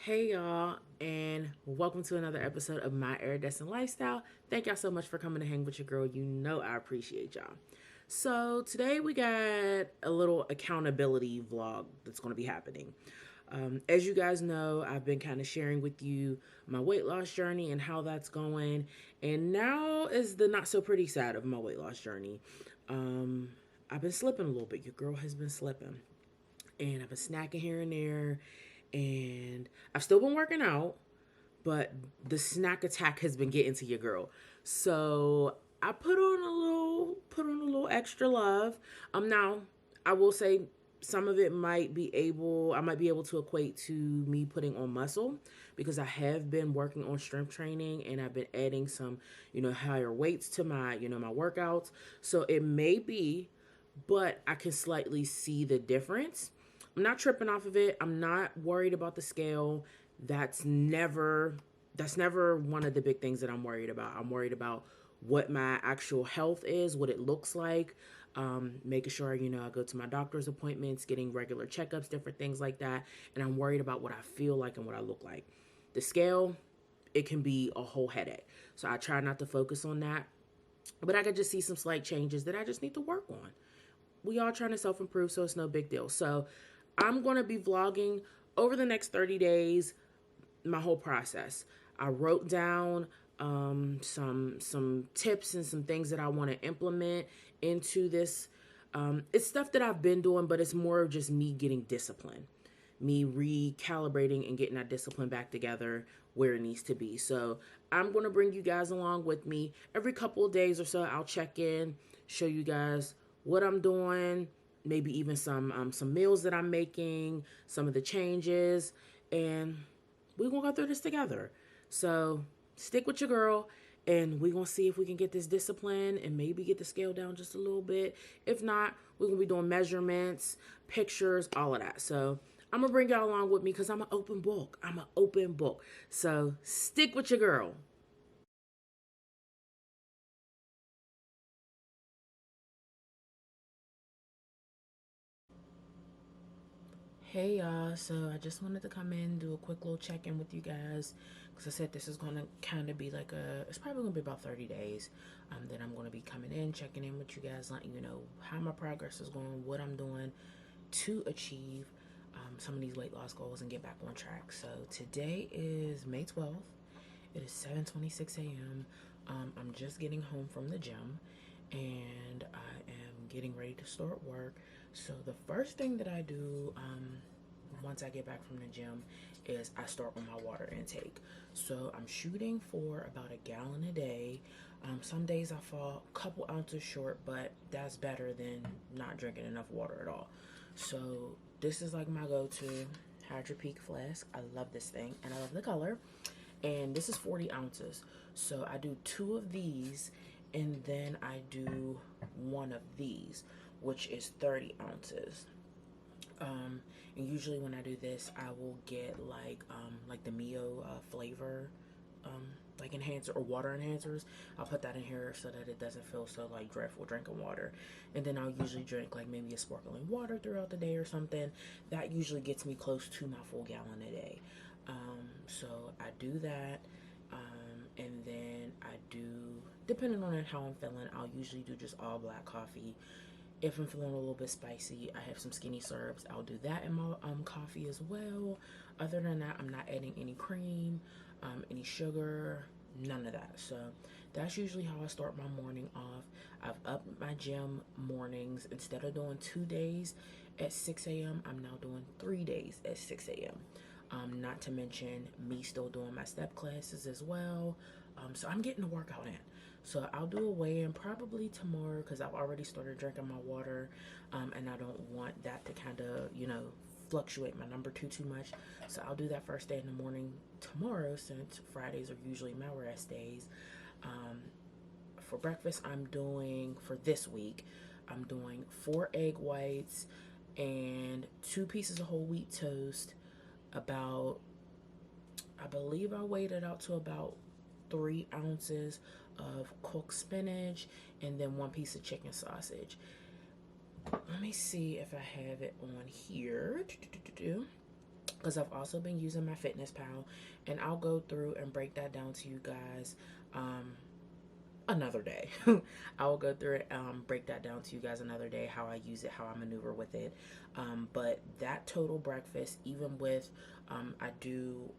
Hey y'all, and welcome to another episode of My Iridescent Lifestyle. Thank y'all so much for coming to hang with your girl. You know I appreciate y'all. So today we got a little accountability vlog that's going to be happening. As you guys know, I've been kind of sharing with you my weight loss journey and how that's going. And now is the not so pretty side of my weight loss journey. Um, I've been slipping a little bit. Your girl has been slipping. And I've been snacking here and there, and I've still been working out, but the snack attack has been getting to your girl. So I put on a little extra love. Now I will say some of it I might be able to equate to me putting on muscle because I have been working on strength training and I've been adding some, higher weights to my workouts. So it may be, but I can slightly see the difference. I'm not tripping off of it. I'm not worried about the scale. That's never one of the big things that I'm worried about. I'm worried about what my actual health is, what it looks like, making sure, I go to my doctor's appointments, getting regular checkups, different things like that. And I'm worried about what I feel like and what I look like. The scale, it can be a whole headache. So I try not to focus on that. But I could just see some slight changes that I just need to work on. We all trying to self-improve, so it's no big deal. So I'm going to be vlogging over the next 30 days, my whole process. I wrote down some tips and some things that I want to implement into this. It's stuff that I've been doing, but it's more of just me getting discipline, me recalibrating and getting that discipline back together where it needs to be. So I'm going to bring you guys along with me. Every couple of days or so, I'll check in, show you guys what I'm doing, maybe even some meals that I'm making, some of the changes, and we're gonna go through this together. So stick with your girl, and we're gonna see if we can get this discipline and maybe get the scale down just a little bit. If not, we're gonna be doing measurements, pictures, all of that. So I'm gonna bring y'all along with me because I'm an open book. I'm an open book. So stick with your girl. Hey y'all, so I just wanted to come in, do a quick little check-in with you guys because I said this is going to kind of be like it's probably going to be about 30 days that I'm going to be coming in, checking in with you guys, letting you know how my progress is going, what I'm doing to achieve some of these weight loss goals and get back on track. So today is May 12th. It is 7:26 a.m. I'm just getting home from the gym and I am getting ready to start work. So the first thing that I do once I get back from the gym is I start with my water intake. So I'm shooting for about a gallon a day. Some days I fall a couple ounces short, but that's better than not drinking enough water at all. So this is like my go-to Hydro Peak flask. I love this thing and I love the color. And this is 40 ounces. So I do two of these and then I do one of these, which is 30 ounces. And usually when I do this, I will get like the Mio flavor, like enhancer or water enhancers. I'll put that in here so that it doesn't feel so like dreadful drinking water. And then I'll usually drink like maybe a sparkling water throughout the day or something. That usually gets me close to my full gallon a day. So I do that. And then I do, depending on how I'm feeling, I'll usually do just all black coffee. If I'm feeling a little bit spicy, I have some skinny syrups. I'll do that in my coffee as well. Other than that, I'm not adding any cream, any sugar, none of that. So that's usually how I start my morning off. I've upped my gym mornings. Instead of doing 2 days at 6 a.m., I'm now doing 3 days at 6 a.m. Not to mention me still doing my step classes as well. So I'm getting the workout in. So I'll do a weigh-in probably tomorrow because I've already started drinking my water, and I don't want that to kind of, fluctuate my number too much. So I'll do that first day in the morning tomorrow since Fridays are usually my rest days. For breakfast, for this week, I'm doing 4 egg whites and 2 pieces of whole wheat toast. I believe I weighed it out to about 3 ounces of cooked spinach and then 1 piece of chicken sausage. Let me see if I have it on here. because I've also been using my Fitness Pal, and I'll go through and break that down to you guys another day. I will go through it, break that down to you guys another day, how I use it, how I maneuver with it. But that total breakfast, even with, I do,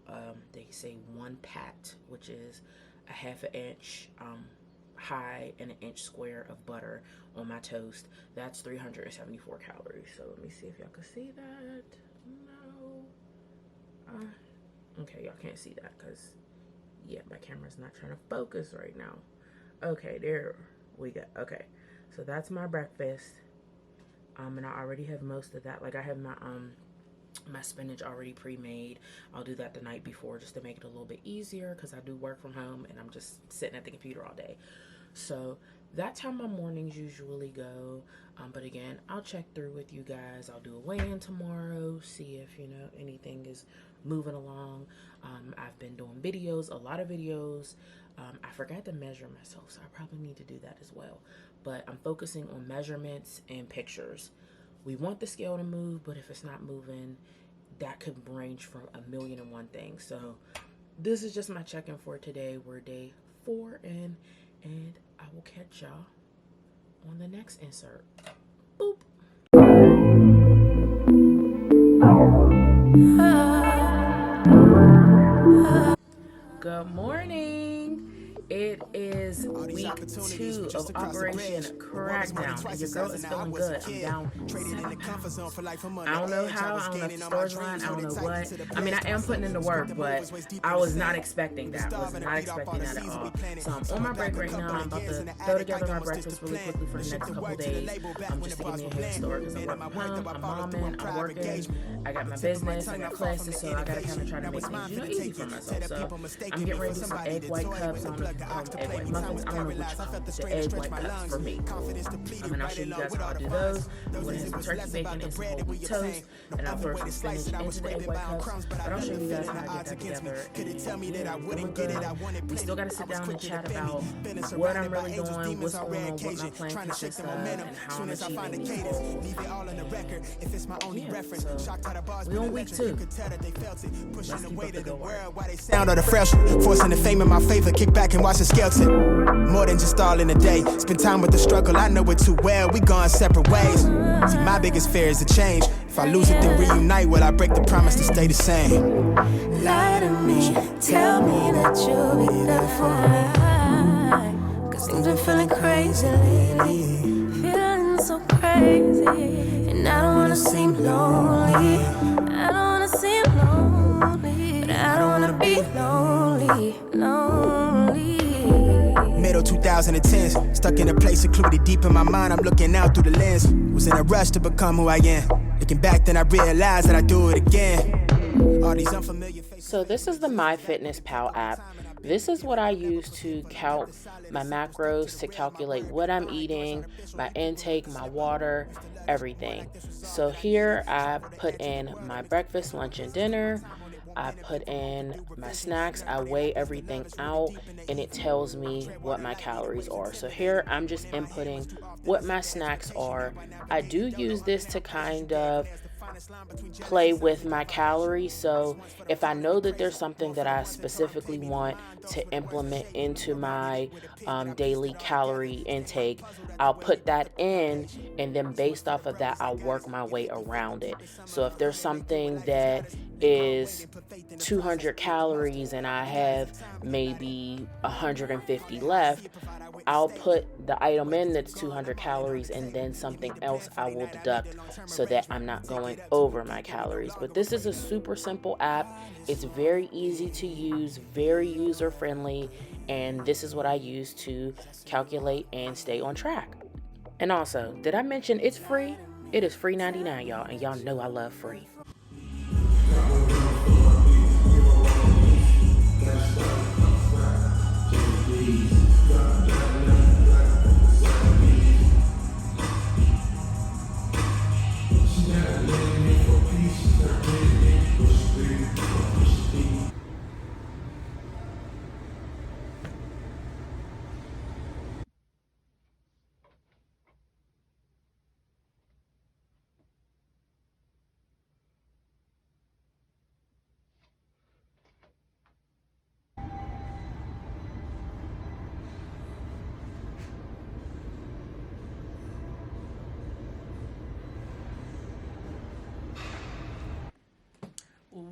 they say 1 pat, which is a 1/2 inch high and 1 inch square of butter on my toast. That's 374 calories. So let me see if y'all can see that. No. Okay, y'all can't see that because, yeah, my camera's not trying to focus right now. Okay, there we go. Okay, so that's my breakfast. And I already have most of that. Like, I have my spinach already pre-made. I'll do that the night before just to make it a little bit easier because I do work from home and I'm just sitting at the computer all day. So that's how my mornings usually go. But again, I'll check through with you guys. I'll do a weigh-in tomorrow, see if, you know, anything is moving along. I've been doing videos, a lot of videos. I forgot to measure myself, so I probably need to do that as well. But I'm focusing on measurements and pictures. We want the scale to move, but if it's not moving, that could range from 1,000,001 things. So this is just my check-in for today. We're day 4 in, and I will catch y'all on the next insert. Boop. Good morning. It is week 2 of Operation Crackdown, and your girl is feeling good. I'm down 7 pounds. I don't know how. I don't know if the store's lying. I don't know what. I mean, I am putting in the work, but I was not expecting that. Was not expecting that at all. So I'm on my break right now. I'm about to throw together my breakfast really quickly for the next couple days, just to give me a head start because I work from home. I'm momming. I'm working. I got my business. I got classes, so I gotta kind of try to make things, you know, easy for myself. So I'm getting ready to do some egg white cups. I don't know if you call them egg white muffins. I don't know what you call them. The egg white cups for me. And I'll show you guys how I do those. I'm going to have some turkey bacon and some whole wheat toast. And I'll throw some spinach into the egg white cups. But I'll show you guys how I get that together. And yeah, feeling good. We still got to sit down and chat about what I'm really doing, what's going on, what my plan consists of, and how I'm achieving these goals. Yeah, so we on week 2. Let's keep up the good work. Sound of the fresh, forcing the fame in my favor. Kick back and watch the skeleton. More than just all in a day. Spend time with the struggle, I know it too well. We gone separate ways. See, my biggest fear is to change. If I lose it, then reunite. Will I break the promise to stay the same? Lie to me, tell me that you'll be there for me. Cause things been feeling crazy lately. Feeling so crazy. And I don't wanna seem lonely. I don't wanna seem lonely. But I don't wanna be lonely, lonely. Middle 2010s, stuck in a place secluded deep in my mind. I'm looking out through the lens. Was in a rush to become who I am. Looking back, then I realized that I do it again. All these unfamiliar faces. So this is the MyFitnessPal app. This is what I use to count my macros, to calculate what I'm eating, my intake, my water, everything. So here I put in my breakfast, lunch, and dinner. I put in my snacks, I weigh everything out, and it tells me what my calories are. So here I'm just inputting what my snacks are. I do use this to kind of play with my calories. So if I know that there's something that I specifically want to implement into my daily calorie intake, I'll put that in, and then based off of that, I'll work my way around it. So if there's something that is 200 calories and I have maybe 150 left, I'll put the item in that's 200 calories and then something else I will deduct so that I'm not going over my calories. But this is a super simple app. It's very easy to use, very user friendly, and this is what I use to calculate and stay on track. And also, did I mention it's free? It is free 99, y'all, and y'all know I love free.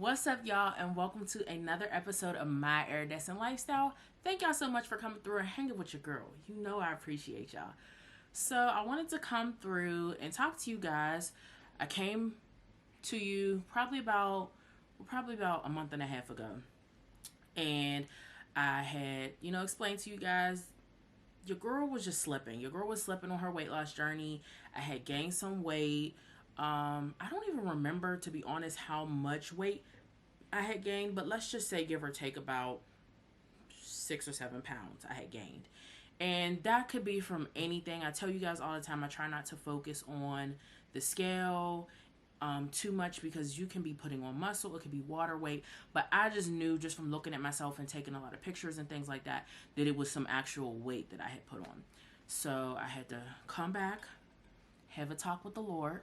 What's up, y'all, and welcome to another episode of My Iridescent Lifestyle. Thank y'all so much for coming through and hanging with your girl. You know I appreciate y'all. So I wanted to come through and talk to you guys. I came to you probably about a month and a half ago, and I had explained to you guys your girl was just slipping. Your girl was slipping on her weight loss journey. I had gained some weight. I don't even remember, to be honest, how much weight I had gained, but let's just say give or take about 6 or 7 pounds I had gained. And that could be from anything. I tell you guys all the time, I try not to focus on the scale too much, because you can be putting on muscle, it could be water weight, but I just knew just from looking at myself and taking a lot of pictures and things like that, that it was some actual weight that I had put on. So I had to come back, have a talk with the Lord,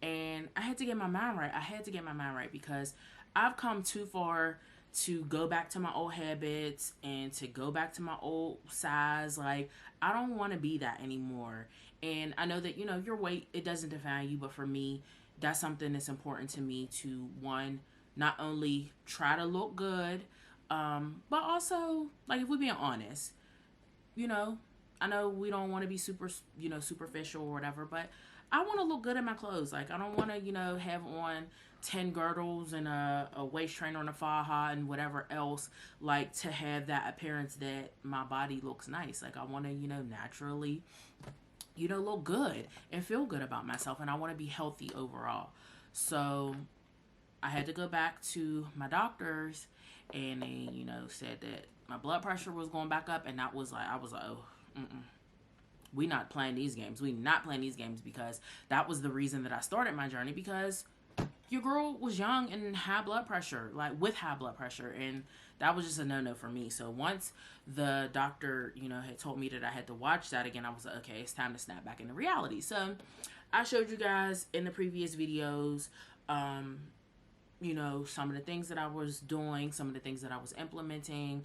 and I had to get my mind right. Because I've come too far to go back to my old habits and to go back to my old size. Like, I don't want to be that anymore. And I know that, your weight, it doesn't define you, but for me, that's something that's important to me to, one, not only try to look good, but also, like, if we're being honest, I know we don't want to be superficial or whatever, but I want to look good in my clothes. Like, I don't want to, have on 10 girdles and a waist trainer and a faja and whatever else, like, to have that appearance that my body looks nice. Like, I want to, naturally, look good and feel good about myself, and I want to be healthy overall. So I had to go back to my doctors, and they, said that my blood pressure was going back up, and I was like, oh, we not playing these games. Because that was the reason that I started my journey, because your girl was young and with high blood pressure, and that was just a no-no for me. So once the doctor, had told me that I had to watch that again, I was like, okay, it's time to snap back into reality. So I showed you guys in the previous videos, some of the things that I was doing, some of the things that I was implementing,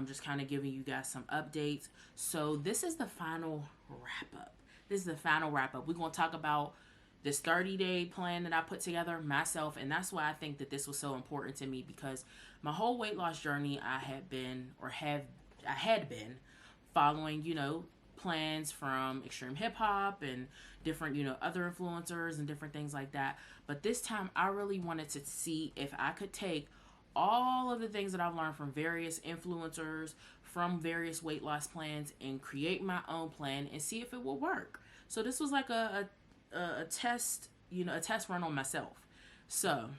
just kind of giving you guys some updates. So this is the final wrap-up. We're going to talk about this 30-day plan that I put together myself, and that's why I think that this was so important to me, because my whole weight loss journey, I had been following, plans from Extreme Hip Hop and different, other influencers and different things like that. But this time, I really wanted to see if I could take all of the things that I've learned from various influencers, from various weight loss plans, and create my own plan and see if it will work. So this was like a test, a test run on myself. So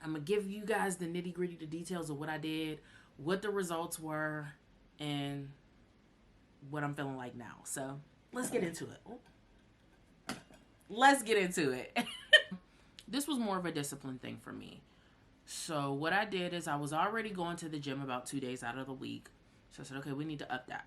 I'm gonna give you guys the nitty gritty, the details of what I did, what the results were, and what I'm feeling like now. So let's get into it. This was more of a discipline thing for me. So what I did is, I was already going to the gym about 2 days out of the week. So I said, okay, we need to up that.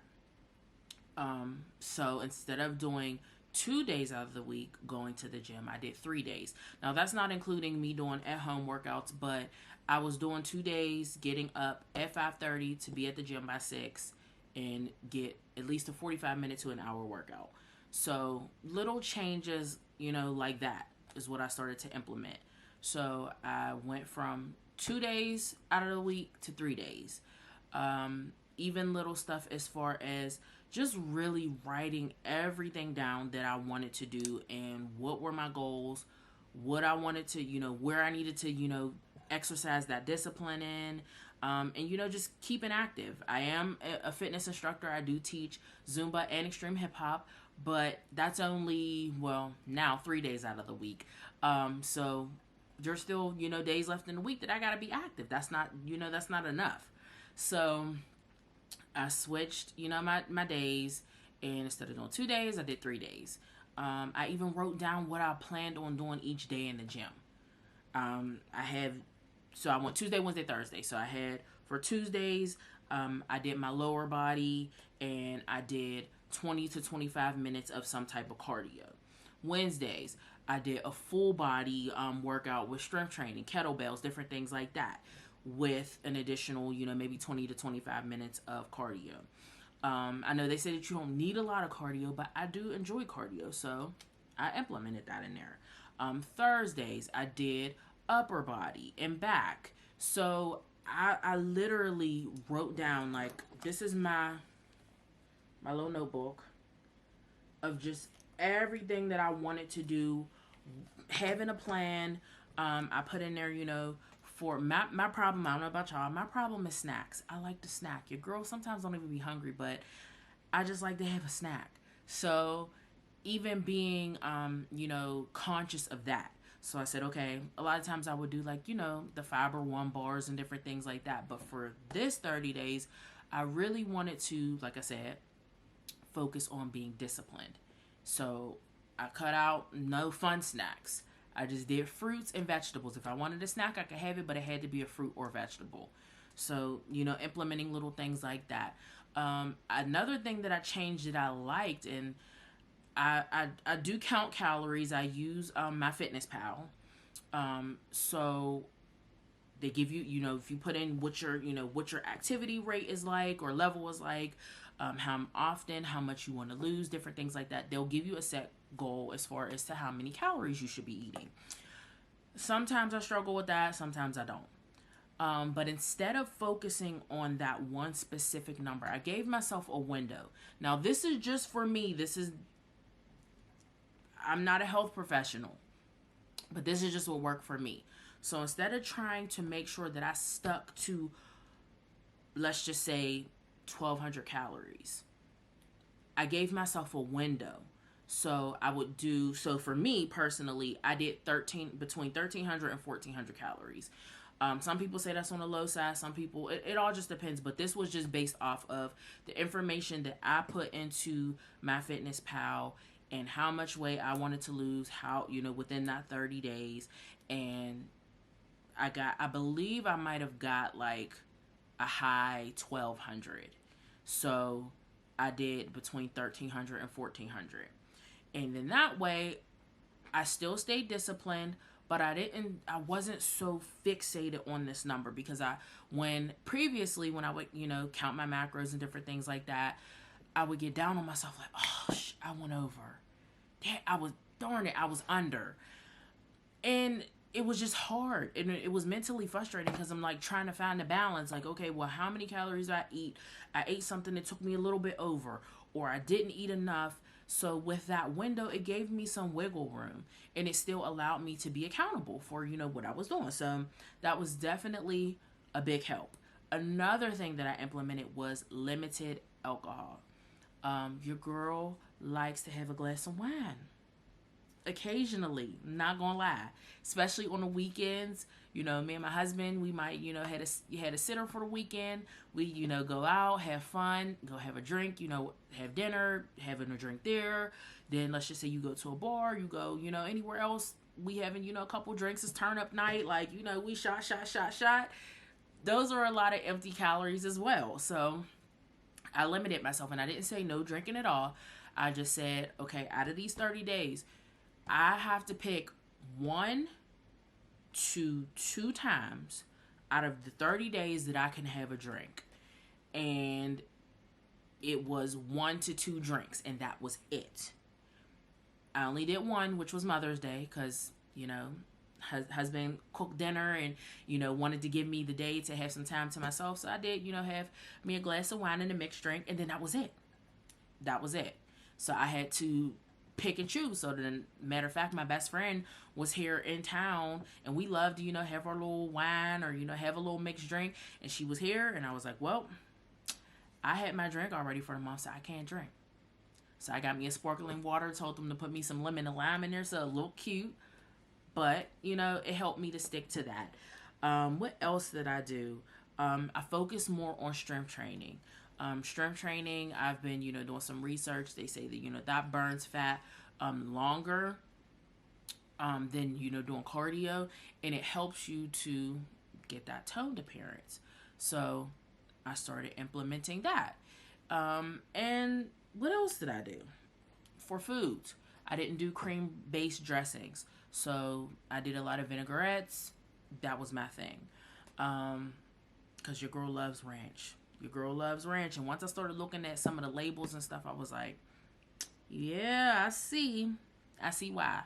So instead of doing 2 days out of the week going to the gym, I did 3 days. Now that's not including me doing at home workouts, but I was doing 2 days, getting up at 5:30 to be at the gym by 6 and get at least a 45-minute to an hour workout. So little changes, like that is what I started to implement. So I went from 2 days out of the week to 3 days. Even little stuff as far as just really writing everything down that I wanted to do and what were my goals, what I wanted to, where I needed to, exercise that discipline in, and, just keeping active. I am a fitness instructor. I do teach Zumba and Extreme Hip Hop, but that's only, now 3 days out of the week. So there's still, days left in the week that I got to be active. That's not, that's not enough. So I switched, my days, and instead of doing 2 days, I did 3 days. I even wrote down what I planned on doing each day in the gym. I went Tuesday, Wednesday, Thursday. So I had, for Tuesdays, I did my lower body, and I did 20 to 25 minutes of some type of cardio. Wednesdays, I did a full body workout with strength training, kettlebells, different things like that, with an additional, maybe 20 to 25 minutes of cardio. I know they say that you don't need a lot of cardio, but I do enjoy cardio, so I implemented that in there. Thursdays, I did upper body and back. So I literally wrote down, like, this is my little notebook of just everything that I wanted to do, having a plan. I put in there, for my problem, I don't know about y'all, my problem is snacks. I like to snack. Your girl sometimes don't even be hungry, but I just like to have a snack. So even being, conscious of that. So I said, okay, a lot of times I would do like, the Fiber One bars and different things like that. But for this 30 days, I really wanted to, like I said, focus on being disciplined. So I cut out no fun snacks. I just did fruits and vegetables. If I wanted a snack, I could have it, but it had to be a fruit or vegetable. So, implementing little things like that. Another thing that I changed that I liked, and I do count calories. I use MyFitnessPal. So they give you, if you put in what your activity rate is like or level is like, how often, how much you want to lose, different things like that. They'll give you a set goal as far as to how many calories you should be eating. Sometimes I struggle with that. Sometimes I don't. But instead of focusing on that one specific number, I gave myself a window. Now, this is just for me. I'm not a health professional, but this is just what worked for me. So instead of trying to make sure that I stuck to, let's just say, 1,200 calories, I gave myself a window. So so for me personally, I did between 1,300 and 1,400 calories. Some people say that's on the low side. Some people, it all just depends. But this was just based off of the information that I put into MyFitnessPal and how much weight I wanted to lose, within that 30 days. And I believe I might have got like a high 1,200. So I did between 1,300 and 1,400. And then that way, I still stayed disciplined, but I wasn't so fixated on this number, because when I would, count my macros and different things like that, I would get down on myself like, oh, I went over. I was under. And it was just hard. And it was mentally frustrating, because I'm like trying to find the balance. Like, okay, well, how many calories do I eat? I ate something that took me a little bit over, or I didn't eat enough. So with that window, it gave me some wiggle room, and it still allowed me to be accountable for, what I was doing. So that was definitely a big help. Another thing that I implemented was limited alcohol. Your girl likes to have a glass of wine occasionally, not gonna lie, especially on the weekends. Me and my husband, we might, had a sitter for the weekend. We, go out, have fun, go have a drink, have dinner, having a drink there. Then let's just say you go to a bar, you go, anywhere else, we having, a couple drinks. It's turn up night, like, we shot. Those are a lot of empty calories as well. So I limited myself, and I didn't say no drinking at all. I just said, okay, out of these 30 days, I have to pick 1 to 2 times out of the 30 days that I can have a drink. And it was 1 to 2 drinks, and that was it. I only did one, which was Mother's Day, because, husband cooked dinner and, wanted to give me the day to have some time to myself. So I did, have me a glass of wine and a mixed drink, and then that was it. So I had to pick and choose. So then, matter of fact, my best friend was here in town, and we loved to, have our little wine or, have a little mixed drink. And she was here, and I was like, well, I had my drink already for the month, so I can't drink. So I got me a sparkling water, told them to put me some lemon and lime in there, so a little cute. But, it helped me to stick to that. What else did I do? I focused more on strength training. Strength training, I've been, doing some research. They say that, that burns fat longer than, doing cardio. And it helps you to get that toned appearance. So I started implementing that. And what else did I do? For foods, I didn't do cream-based dressings. So I did a lot of vinaigrettes. That was my thing. Because your girl loves ranch. And once I started looking at some of the labels and stuff, I was like, yeah, I see why.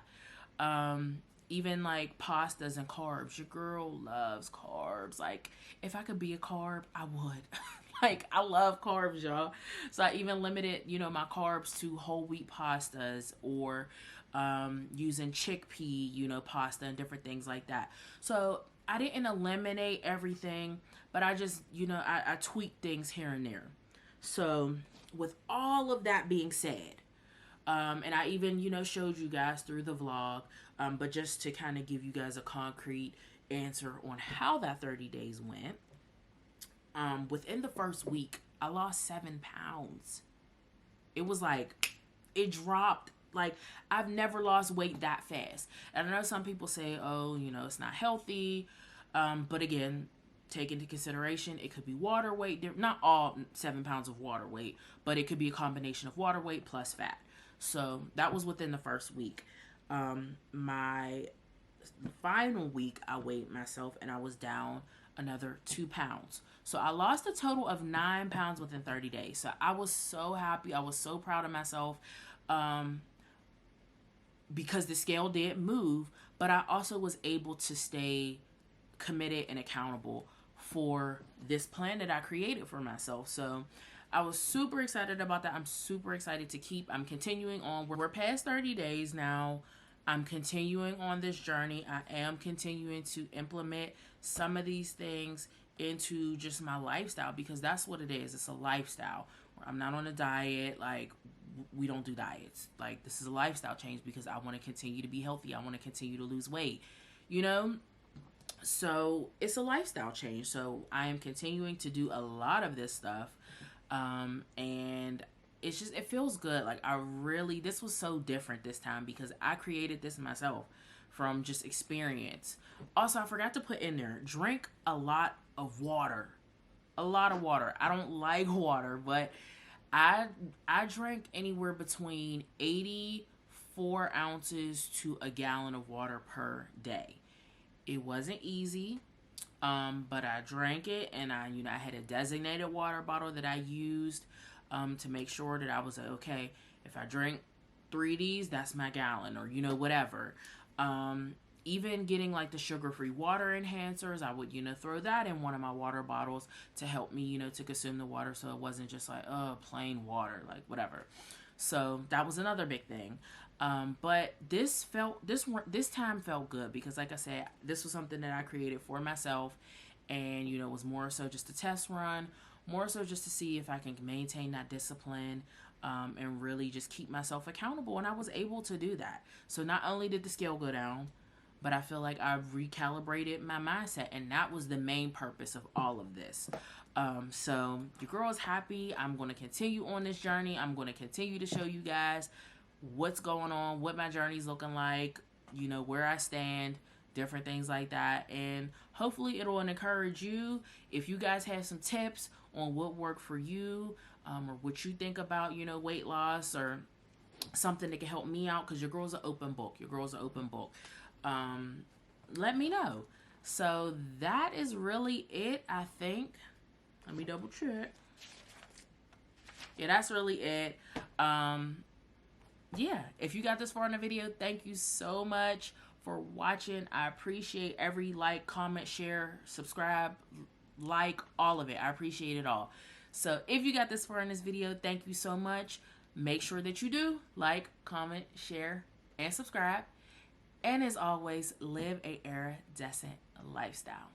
even like pastas and carbs. Your girl loves carbs. Like, if I could be a carb, I would. Like, I love carbs, y'all. So I even limited, you know, my carbs to whole wheat pastas, or using chickpea, you know, pasta and different things like that. So I didn't eliminate everything, but I just, you know, I tweaked things here and there. So with all of that being said, and I even, you know, showed you guys through the vlog, but just to kind of give you guys a concrete answer on how that 30 days went. Within the first week, I lost 7 pounds. It was like, it dropped. Like, I've never lost weight that fast. And I know some people say, oh, you know, it's not healthy. But again, take into consideration, it could be water weight. Not all 7 pounds of water weight, but it could be a combination of water weight plus fat. So that was within the first week. My final week, I weighed myself and I was down another 2 pounds. So I lost a total of 9 pounds within 30 days. So I was so happy. I was so proud of myself. Because the scale did move, but I also was able to stay committed and accountable for this plan that I created for myself. So I was super excited about that. I'm super excited to I'm continuing on. We're past 30 days now. I'm continuing on this journey. I am continuing to implement some of these things into just my lifestyle, because that's what it is. It's a lifestyle. I'm not on a diet. Like, we don't do diets. Like, this is a lifestyle change because I want to continue to be healthy. I want to continue to lose weight, you know? So it's a lifestyle change. So I am continuing to do a lot of this stuff. And it's just, it feels good. Like, this was so different this time because I created this myself from just experience. Also, I forgot to put in there, drink a lot of water. A lot of water. I don't like water, but I drank anywhere between 84 ounces to a gallon of water per day. It wasn't easy, but I drank it, and I had a designated water bottle that I used to make sure that I was okay. If I drink 3 of these, that's my gallon, or whatever. Even getting like the sugar-free water enhancers, I would, throw that in one of my water bottles to help me, to consume the water, so it wasn't just like, plain water, like whatever. So that was another big thing. But this time felt good because, like I said, this was something that I created for myself, and, it was more so just a test run, more so just to see if I can maintain that discipline, and really just keep myself accountable. And I was able to do that. So not only did the scale go down, but I feel like I've recalibrated my mindset, and that was the main purpose of all of this. So your girl is happy. I'm going to continue on this journey. I'm going to continue to show you guys what's going on, what my journey's looking like, where I stand, different things like that. And hopefully it'll encourage you. If you guys have some tips on what worked for you, or what you think about, weight loss, or something that can help me out, because your girl's an open book. Let me know. So that is really it, I think. Let me double check. Yeah, that's really it. Yeah, if you got this far in the video, thank you so much for watching. I appreciate every like, comment, share, subscribe, like, all of it. I appreciate it all. So if you got this far in this video, thank you so much. Make sure that you do like, comment, share, and subscribe. And as always, live a iridescent lifestyle.